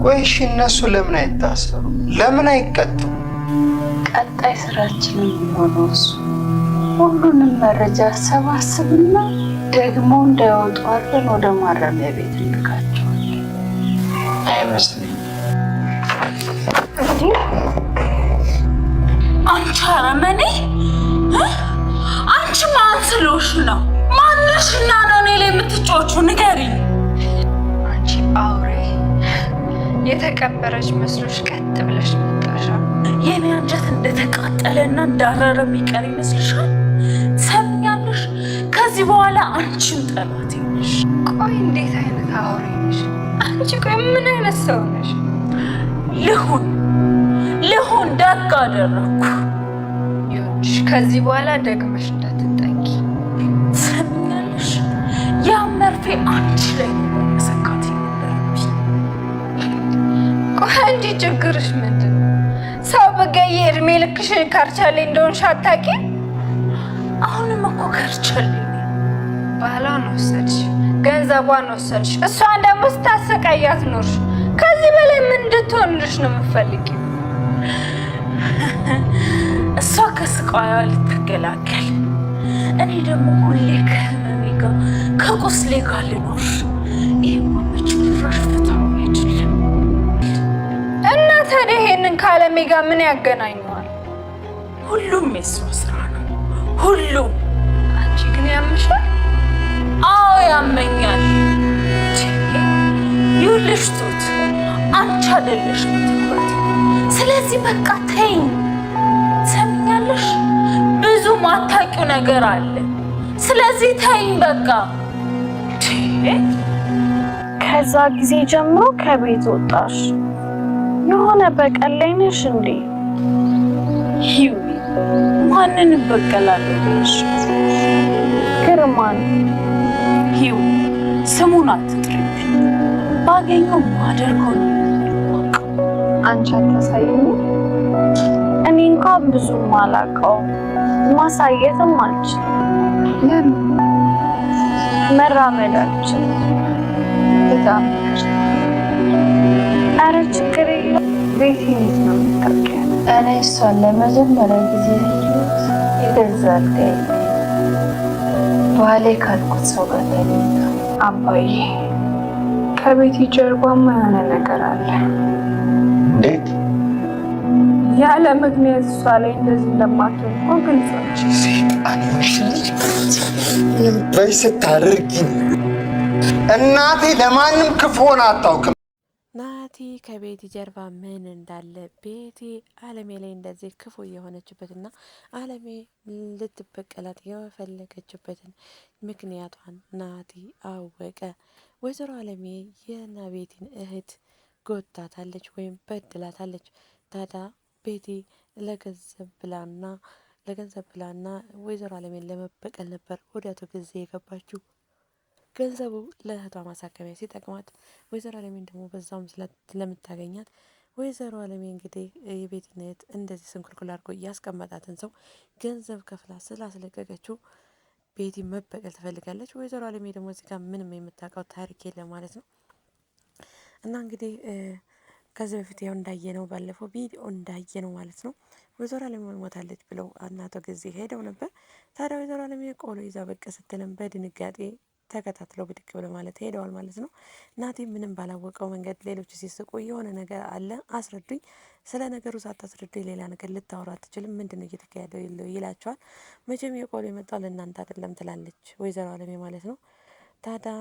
ቆይሽ እነሱ ለምን አይታሰሩ? ለምን አይቀጡ? ቀጣይ ስራችን የሚሆነው እሱ ሁሉንም መረጃ ሰባስብና ደግሞ እንዳይወጡ አድርገን ወደ ማረሚያ ቤት እንልካቸዋለን። አይመስለኝም። አንቺ አረመኔ! አንቺ ማን ስለሆንሽ ነው? ማንሽና ነው እኔ ላይ የምትጫወቹ? ንገሪኝ። አንቺ አውሬ! የተቀበረች መስሎሽ ቀጥ ብለሽ መጣሻ። የኔ አንጀት እንደተቃጠለና እንዳረረ የሚቀር ይመስልሻል? ሰምኛለሽ? ከዚህ በኋላ አንቺም ጠላቴ ነሽ። ቆይ እንዴት አይነት አውሬ ነሽ አንቺ? ቆይ ምን አይነት ሰው ነሽ? ልሁን ደግ አደረኩ። ይኸውልሽ ከዚህ በኋላ ደግመሽ እንዳትጠቂ። ሰምኛለሽ? ያ መርፌ አንቺ ላይ መሰካት ይነበረብኝ። ቆይ አንቺ ችግርሽ ምንድን ነው? ሰው በገየ እድሜ ልክሽን ካርቻሌ እንደሆንሽ አታውቂም? አሁንም እኮ ካርቻሌ ባሏን ወሰድሽ፣ ገንዘቧን ወሰድሽ፣ እሷን ደግሞ ስታሰቃያት ኖርሽ። ከዚህ በላይ ምን እንድትሆንልሽ ነው የምትፈልጊው? እሷ ከስቃያ ልትገላገል፣ እኔ ደግሞ ሁሌ ከህመሜ ጋር ከቁስሌ ጋር ልኖር። ይህማ በጭራሽ ፍትሃዊ አይደለም። እና ታዲያ ይሄንን ከአለሜ ጋር ምን ያገናኘዋል? ሁሉም የእሷ ስራ ነው፣ ሁሉም። አንቺ ግን ያምሻል? አዎ ያመኛል። ይኸውልሽ ቱት፣ አንቺ አይደለሽ ትኩረት። ስለዚህ በቃ ተይኝ። ሰምኛለሽ? ብዙ ማታውቂው ነገር አለ። ስለዚህ ተይኝ በቃ። ከዛ ጊዜ ጀምሮ ከቤት ወጣሽ። የሆነ በቀል ላይ ነሽ እንዴ? ሂዊ፣ ማንን እበቀላለሁ ብለሽ? ግርማን። ሂዊ፣ ስሙን አትጥሪብኝ። ባገኘው ማደርገው ነው። አንቺ አታሳይኝ። እኔ እንኳን ብዙም አላውቀውም፣ ማሳየትም አልችልም። መራመድ አልችልም። በጣም ኧረ ችግር የለም። ቤት እንዴት ነው የምታውቂው? እኔ እሷን ለመጀመሪያ ጊዜ የገዛ አልጋዬ ባሌ ካልኩት ሰው ጋር ተኝታ። አባዬ ከቤት ጀርባማ የሆነ ነገር አለ። እንዴት? ያለ ምክንያት እሷ ላይ እንደዚህ እንደማትሆን እኮ ግልጽ ነው። ምንም በይ ስታደርጊ እናቴ ለማንም ክፉ ሆና አታውቅም። ናቲ ከቤቲ ጀርባ ምን እንዳለ ቤቲ አለሜ ላይ እንደዚህ ክፉ የሆነችበትና አለሜ ልትበቀላት የፈለገችበትን ምክንያቷን ናቲ አወቀ። ወይዘሮ አለሜ የና ቤቲን እህት ጎታታለች ወይም በድላታለች። ታዲያ ቤቲ ለገንዘብ ብላና ወይዘሮ አለሜን ለመበቀል ነበር ወደ አቶ ጊዜ የገባችው። ገንዘቡ ለእህቷ ማሳከሚያ ሲጠቅማት ወይዘሮ አለሜን ደግሞ በዛውም ስለምታገኛት ወይዘሮ አለሜ እንግዲህ የቤቲን እህት እንደዚህ ስንኩልኩል አድርጎ እያስቀመጣትን ሰው ገንዘብ ከፍላ ስላስለቀቀችው ቤቲ መበቀል ትፈልጋለች። ወይዘሮ አለሜ ደግሞ እዚህ ጋር ምንም የምታውቀው ታሪክ የለም ማለት ነው። እና እንግዲህ ከዚህ በፊት ያው እንዳየነው ባለፈው ቪዲዮ እንዳየነው ማለት ነው ወይዘሮ አለሜ ሞታለች ብለው እናቶ ጊዜ ሄደው ነበር። ታዲያ ወይዘሮ አለሜ ቆሎ ይዛ በቃ ስትልም በድንጋጤ ተከታትለው ብድቅ ብለው ማለት ሄደዋል ማለት ነው። ናቲ ምንም ባላወቀው መንገድ ሌሎች ሲስቁ የሆነ ነገር አለ አስረዱኝ፣ ስለ ነገሩ ሳታስረዱኝ ሌላ ነገር ልታወራ አትችልም፣ ምንድነው እየተካሄደ ይላቸዋል። መቼም የቆሎ የመጣው ለእናንተ አይደለም ትላለች ወይዘሮ አለሜ ማለት ነው። ታዲያ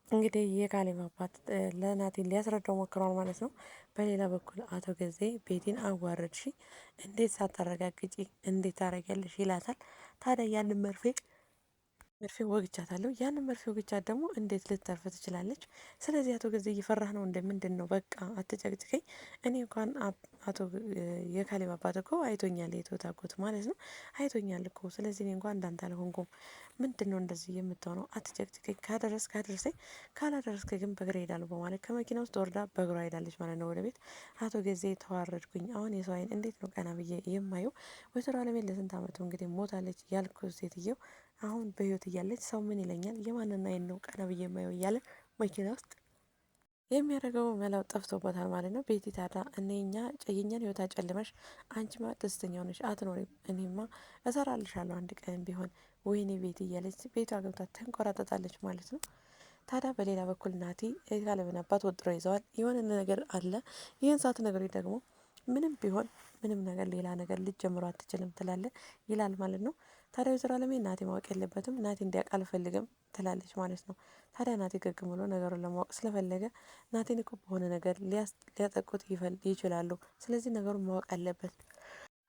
እንግዲህ የካሌብ አባት ለናቲን ሊያስረዳው ሞክሯል ማለት ነው። በሌላ በኩል አቶ ገዜ ቤቲን አዋረድሽ፣ እንዴት ሳታረጋግጪ እንዴት ታረጊያለሽ ይላታል። ታዲያ ያንን መርፌ ወግቻታለሁ፣ ያንን መርፌ ወግቻት ደግሞ እንዴት ልታርፍ ትችላለች? ስለዚህ አቶ ገዜ እየፈራህ ነው እንደምንድን ነው? በቃ አትጨቅጭቀኝ። እኔ እንኳን አቶ የካሌብ አባት እኮ አይቶኛል፣ የተወታጎት ማለት ነው አይቶኛል እኮ። ስለዚህ እኔ እንኳን እንዳንተ አልሆንኩም። ምንድን ነው እንደዚህ የምትሆነው? አትጨቅጭቀኝ። ካደረስክ አድርሰኝ፣ ካላደረስክ ግን በእግሬ ሄዳለሁ በማለት ከመኪና ውስጥ ወርዳ በእግሯ ሄዳለች ማለት ነው ወደ ቤት። አቶ ገዜ ተዋረድኩኝ። አሁን የሰው አይን እንዴት ነው ቀና ብዬ የማየው? ወይዘሮ አለሜን ለስንት አመቱ እንግዲህ ሞታለች ያልኩ ሴትየው አሁን በህይወት እያለች ሰው ምን ይለኛል? የማንን አይን ነው ቀና ብዬ የማየው? እያለ መኪና ውስጥ የሚያደርገው መላው ጠፍቶበታል ማለት ነው። ቤቲ ታዲያ እኛ የእኛን ህይወት አጨልመሽ አንቺማ ደስተኛ ሆነሽ አትኖሪም፣ እኔማ እሰራልሻለሁ አንድ ቀን ቢሆን ወይኔ ቤቲ እያለች ቤቷ ገብታ ተንቆራጠጣለች ማለት ነው። ታዲያ በሌላ በኩል ናቲ የካሌብን አባት ወጥሮ ይዘዋል። የሆነ ነገር አለ። ይህን ሰዓት ነገሮች ደግሞ ምንም ቢሆን ምንም ነገር ሌላ ነገር ልትጀምሮ አትችልም ትላለ ይላል ማለት ነው። ታዲያ ወይዘሮ አለሜ ናቲ ማወቅ የለበትም ናቲ እንዲያውቅ አልፈልግም ትላለች ማለት ነው። ታዲያ ናቲ ገግም ብሎ ነገሩን ለማወቅ ስለፈለገ ናቲን እኮ በሆነ ነገር ሊያጠቁት ይችላሉ፣ ስለዚህ ነገሩን ማወቅ አለበት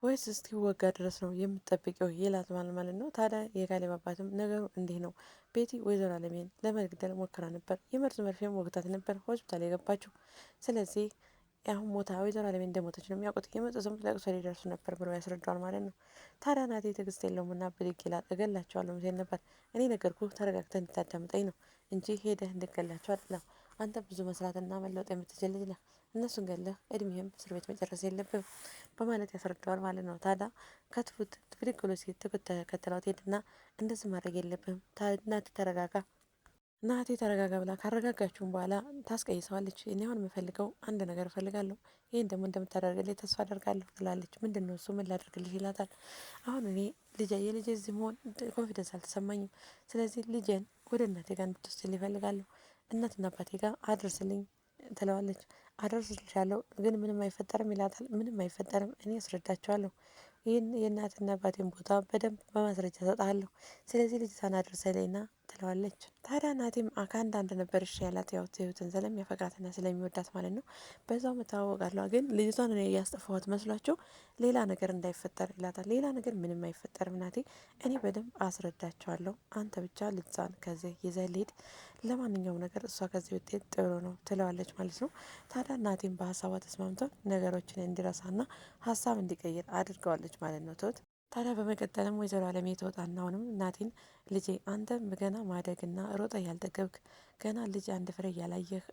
ወይስ እስኪወጋ ድረስ ነው የምትጠብቀው ይላት ማለት ነው። ታዲያ የካሌብ አባትም ነገሩ እንዲህ ነው፣ ቤቲ ወይዘሮ አለሜን ለመግደል ሞክራ ነበር፣ የመርዝ መርፌም ወግታት ነበር ሆስፒታል የገባችው። ስለዚህ አሁን ሞታ ወይዘሮ አለሜ እንደሞተች ነው የሚያውቁት፣ የመጡትም ለቅሶ ሊደርሱ ነበር ብሎ ያስረዳዋል ማለት ነው። ታዲያ ናቲ ትዕግስት የለውም እና ብድግ ይላል። እገላቸዋለሁ ሲል ነበር። እኔ ነገርኩህ ተረጋግተህ እንድታዳምጠኝ ነው እንጂ ሄደህ እንድገላቸው አይደለም። አንተ ብዙ መስራትና መለወጥ የምትችል ልጅ ነህ። እነሱን ገለህ እድሜህም እስር ቤት መጨረስ የለብም በማለት ያስረዳዋል ማለት ነው። ታዲያ ከትፉት ብድግ ብሎ ሲል ተከትለው ትሄድና እንደዚህ ማድረግ የለብህም ናቲ ተረጋጋ፣ ናቲ ተረጋጋ ብላ ካረጋጋችሁም በኋላ ታስቀይሰዋለች። እኔ አሁን የምፈልገው አንድ ነገር እፈልጋለሁ፣ ይህን ደግሞ እንደምታደርግልኝ ተስፋ አደርጋለሁ ትላለች። ምንድን ነው እሱ? ምን ላደርግልሽ ይላታል። አሁን እኔ የልጄ እዚህ መሆን ኮንፊደንስ አልተሰማኝም። ስለዚህ ልጄን ወደ እናቴ ጋር እንድትወስድልኝ ይፈልጋለሁ፣ እናትና አባቴ ጋር አድርስልኝ ትለዋለች። አደርስልሻለሁ ግን ምንም አይፈጠርም ይላታል። ምንም አይፈጠርም፣ እኔ አስረዳቸዋለሁ። ይህን የእናትና አባቴን ቦታ በደንብ በማስረጃ ሰጣለሁ። ስለዚህ ልጅቷን አድርሰልኝና ትለዋለች። ታዲያ ናቲም ከአንዳንድ ነበር እሺ ያላት፣ ያው ትሁትን ስለሚያፈቅራትና ስለሚወዳት ማለት ነው። በዛው መታወቃለሁ፣ ግን ልጅቷን እኔ እያስጠፋኋት መስሏቸው ሌላ ነገር እንዳይፈጠር ይላታል። ሌላ ነገር ምንም አይፈጠርም ናቲ፣ እኔ በደንብ አስረዳቸዋለሁ። አንተ ብቻ ልጅቷን ከዚህ ይዘህ ልሂድ፣ ለማንኛውም ነገር እሷ ከዚህ ውጤት ጥሩ ነው ትለዋለች ማለት ነው። ታዲያ ናቲም በሀሳቧ ተስማምተው ነገሮችን እንዲረሳና ሀሳብ እንዲቀይር አድርገዋለች ማለት ነው ትሁት። ታዲያ በመቀጠልም ወይዘሮ አለሜ ትወጣና አሁንም ናቲን ልጄ አንተም ገና ማደግና ሮጠ ያልጠገብክ ገና ልጅ አንድ ፍሬ ያላየህ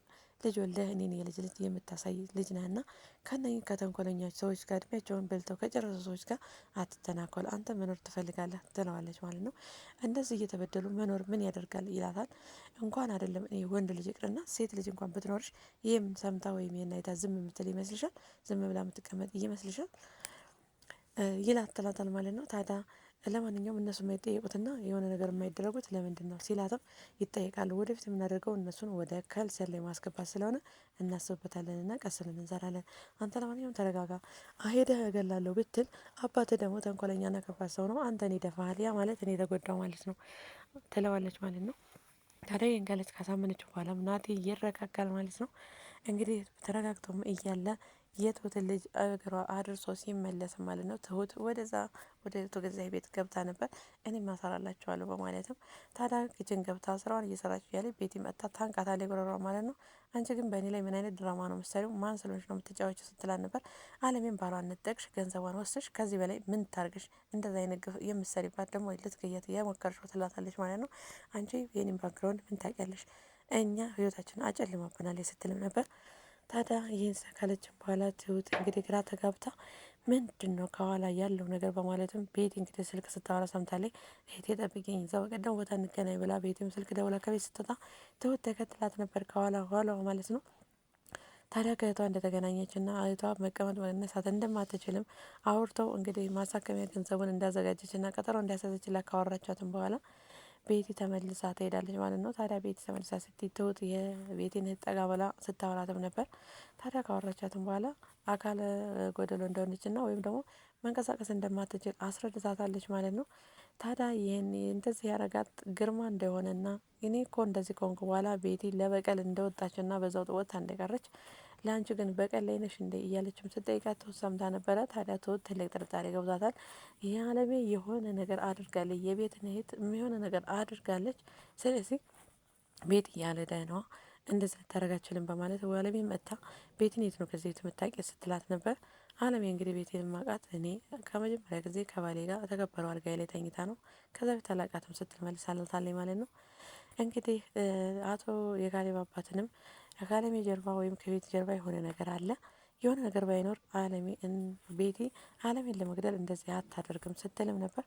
ልጅ ወልደህ እኔን የልጅ ልጅ የምታሳይ ልጅ ነህና ከነኝህ ከተንኮለኞች ሰዎች ጋር እድሜያቸውን በልተው ከጨረሱ ሰዎች ጋር አትተናኮል፣ አንተ መኖር ትፈልጋለህ ትለዋለች ማለት ነው። እንደዚህ እየተበደሉ መኖር ምን ያደርጋል ይላታል። እንኳን አይደለም እኔ ወንድ ልጅ ይቅርና ሴት ልጅ እንኳን ብትኖርሽ ይህም ሰምታ ወይም የናይታ ዝም የምትል ይመስልሻል? ዝም ብላ የምትቀመጥ ይመስልሻል? ይላት ትላታል ማለት ነው። ታዲያ ለማንኛውም እነሱ የማይጠየቁትና የሆነ ነገር የማይደረጉት ለምንድን ነው ሲላትም ይጠየቃሉ። ወደፊት የምናደርገው እነሱን ወደ ከልሰር ላይ ማስገባት ስለሆነ እናስብበታለን እና ቀስ ብለን እንሰራለን። አንተ ለማንኛውም ተረጋጋ፣ ሄደህ እገላለሁ ብትል አባትህ ደግሞ ተንኮለኛና ከባድ ሰው ነው፣ አንተን ይደፋሃል፣ ያ ማለት እኔ ተጎዳው ማለት ነው ትለዋለች ማለት ነው። ታዲያ ይህን ካለች ካሳመነች በኋላ ናቲ ይረጋጋል ማለት ነው። እንግዲህ ተረጋግቶም እያለ የትሁትን ልጅ እግሯ አድርሶ ሲመለስ ማለት ነው ትሁት ወደዛ ወደ ገዛ ቤት ገብታ ነበር። እኔም ማሰራላችኋለሁ በማለትም ታዲያ ኪችን ገብታ ስራዋን እየሰራች እያለ ቤቲ መጣ ታንቃታለች ጉሮሯ ማለት ነው። አንቺ ግን በእኔ ላይ ምን አይነት ድራማ ነው የምትሰሪው? ማን ስለሆንሽ ነው የምትጫወቺው? ስትላት ነበር። አለሜን ባሏን ነጠቅሽ፣ ገንዘቧን ወስሽ፣ ከዚህ በላይ ምን ታርግሽ? እንደዛ አይነት ግፍ የምትሰሪባት ደግሞ ልትገያት እየሞከርሽ ትላታለች ማለት ነው። አንቺ የኔን ባክግራውንድ ምን ታውቂያለሽ? እኛ ህይወታችንን አጨልማብናል ስትልም ነበር። ታዲያ ይህን ካለችን በኋላ ትሁት እንግዲህ ግራ ተጋብታ ምንድን ነው ከኋላ ያለው ነገር በማለትም ቤቲ እንግዲህ ስልክ ስታወራ ሰምታለች። እህቴ ጠብቂኝ እዛ በቀደም ቦታ እንገናኝ ብላ ቤትም ስልክ ደውላ ከቤት ስትወጣ ትሁት ተከትላት ነበር ከኋላ ማለት ነው። ታዲያ ከእህቷ እንደተገናኘች እና እህቷ መቀመጥ መነሳት እንደማትችልም አውርተው እንግዲህ ማሳከሚያ ገንዘቡን እንዳዘጋጀች እና ቀጠሮ እንዲያሳዘችላት ካወራቻትም በኋላ ቤቲ ተመልሳ ትሄዳለች ማለት ነው። ታዲያ ቤቲ ተመልሳ ስትሄድ ትሁት የቤቲን ጠጋ ብላ ስታወራትም ነበር። ታዲያ ካወራቻትም በኋላ አካለ ጎደሎ እንደሆነችና ወይም ደግሞ መንቀሳቀስ እንደማትችል አስረድታታለች ማለት ነው። ታዲያ ይህን እንደዚህ ያረጋት ግርማ እንደሆነና እኔ እኮ እንደዚህ ከሆንኩ በኋላ ቤቲ ለበቀል እንደወጣችና በዛው ወጥታ እንደቀረች ለአንቺ ግን በቀል ላይ ነሽ እንዴ እያለችም ስጠይቃት ትሁት ሰምታ ነበረ። ታዲያ ትሁት ትልቅ ጥርጣሬ ገብቷታል። ይህ አለሜ የሆነ ነገር አድርጋለች፣ የቤትን እህት የሆነ ነገር አድርጋለች። ስለዚህ ቤት እያለ ደህናዋ እንደዛ ታረጋችልን በማለት አለሜ መጥታ ቤትን የት ነው ከዚህ ቤት የምታውቂ ስትላት ነበር። አለሜ እንግዲህ ቤቴን ማቃት እኔ ከመጀመሪያ ጊዜ ከባሌ ጋር ተከበረው አልጋዬ ላይ ተኝታ ነው፣ ከዛ ቤት አላቃትም ስትል መልሳለታለች ማለት ነው። እንግዲህ አቶ የካሌብ አባትንም ከካሌብ ጀርባ ወይም ከቤት ጀርባ የሆነ ነገር አለ፣ የሆነ ነገር ባይኖር ቤቲ አለሜን ለመግደል እንደዚህ አታደርግም ስትልም ነበር።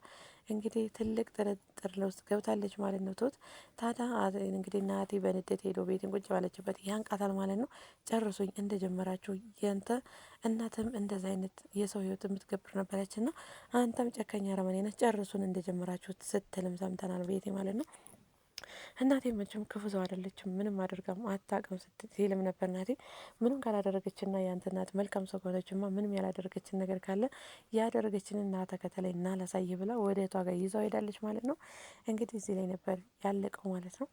እንግዲህ ትልቅ ጥርጥር ውስጥ ገብታለች ማለት ነው ትሁት። ታዲያ እንግዲህ ናቲ በንዴት ሄዶ ቤትን ቁጭ ባለችበት ያንቃታል ማለት ነው። ጨርሱኝ እንደጀመራችሁ ያንተ እናትም እንደዚ አይነት የሰው ህይወት የምትገብር ነበረች እና አንተም ጨካኝ አረመኔ ነህ፣ ጨርሱን እንደጀመራችሁ ስትልም ሰምተናል ቤቲ ማለት ነው። እናቴ መቼም ክፉ ሰው አይደለችም፣ ምንም አድርጋም አታውቅም ስትልም ነበር። እናቴ ምንም ካላደረገችና ያንተ እናት መልካም ሰው ከሆነችማ ምንም ያላደረገችን ነገር ካለ ያደረገችንን እና ተከተለኝ እና ላሳይ ብላ ወደ እህቷ ጋር ይዛው ሄዳለች ማለት ነው። እንግዲህ እዚህ ላይ ነበር ያለቀው ማለት ነው።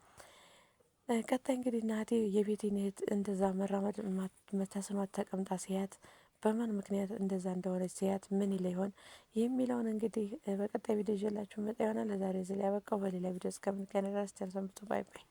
ቀጣይ እንግዲህ እናቴ የቤቴን እህት እንደዛ መራመድ ተስኗት ተቀምጣ ሲያት በማን ምክንያት እንደዛ እንደሆነች ሲያት ምን ይለ ይሆን የሚለውን እንግዲህ በቀጣይ ቪዲዮ ይዤላችሁ መጣ ይሆናል። ለዛሬ እዚህ ላይ ያበቃው። በሌላ ቪዲዮ እስከምንገናኝ ድረስ ቸር ሰንብቱ። ባይ ባይ።